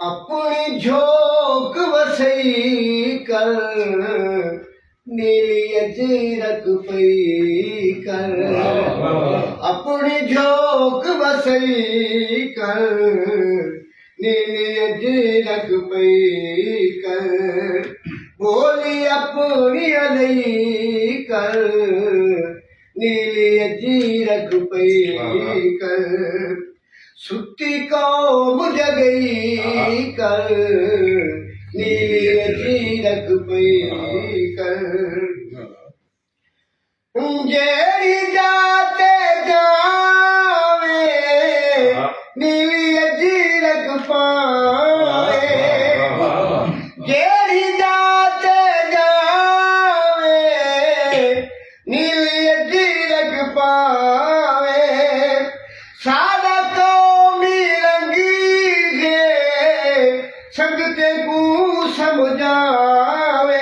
अपनी झोंक वसई कर नीली अजरक पई कर अपनी झोंक वसई कर नीली अजरक पई कर बोली अपनी अलई कर नीली अजरक पई कर सुती कौम जगई कर नीली अजरक पई कर जेड़ी जाते जावे नीली अजरक पावे जेड़ी जाते जावे नीली अजरक पावे सादा कौमी रंगी है संगते को समझावे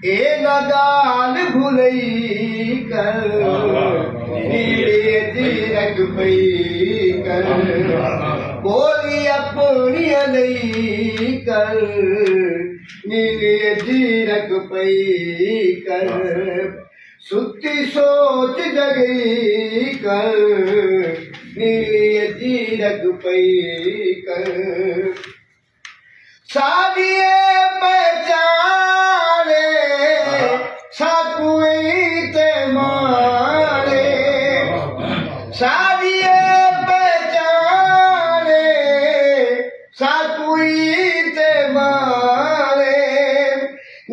ए नदान भुलई कर नीली अजरक पई कर बोली अपनी अलई कर नीली अजरक पई कर सुती सोच जगई कर नीली अजरक पई कर सादिए पहचाने साकुई ते मारे सादिए पहचाने साकुई ते मारे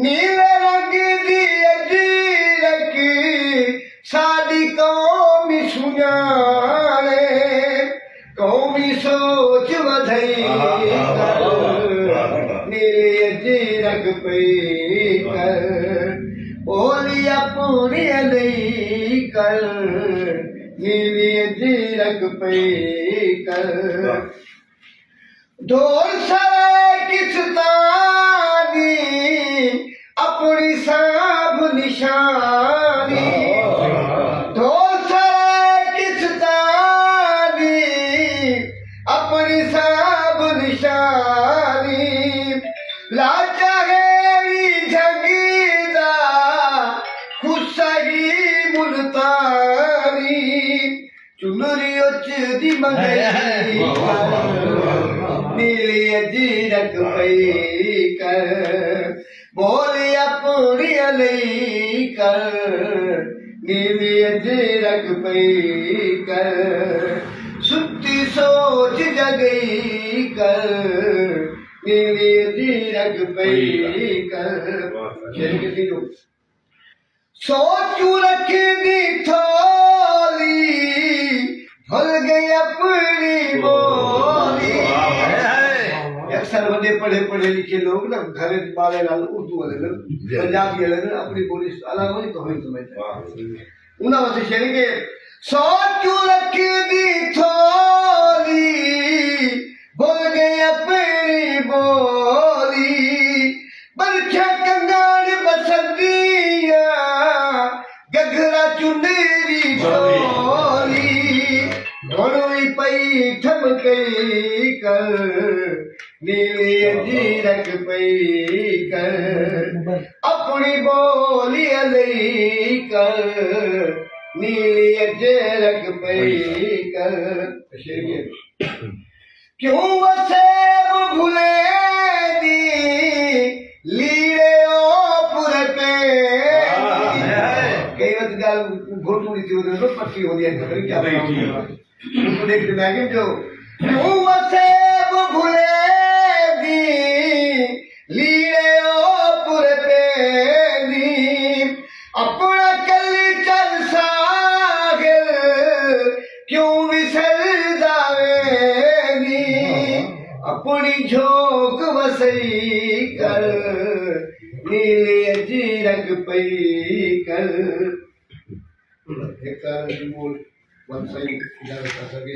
नीले रंग दी अजरक साडी कौमी सुनाने कौमी सोच वधई नीली अजरक पई कर बोली अपनी अलई कर नीली अजरक पई कर ढोल सरे किसतानी अपनी सब निशानी ढोल सरे किसतानी अपनी सब निशानी लाचा है जगीदा खुशगी मुल्तानी चुनरी उच दी मंगई नीली अजरक पई कर बोली अपनी अलई कर नीली अजरक पई कर सुती सोच जगई कर नीली अजरक पई कर सोच रख दी थोली भूल गई अपनी बोली अक्सर बड़े पढ़े पढ़े लिखे लोग ना घर वाले लाल उर्दू वाले पंजाबी वाले ना अपनी बोली अलग होनी तो हमें समझते उन्हें वैसे शेर के सोच रख दी थोली भूल गई अपनी बोली बरखा कंगाल बसंदिया गघरा चुनेरी झोली ढोली पई ठमकई कर नीली अजरक पई कर अपनी बोली अलई कर नीली अजरक पई कर क्यों वसेब भुले दी लीड़े ओ पुरे पे कई वक्त गाल घोटू नीति होती है पट्टी होती है तो क्या उनको देखते मैं जो क्यों वसेब भुले दी लीड़े ओ पुरे पे दी अपना कली चल सागर क्यों विसर दावेगी अपनी झोंक वसई कर नीली अजरक पई कर एक बोल वसई कर सके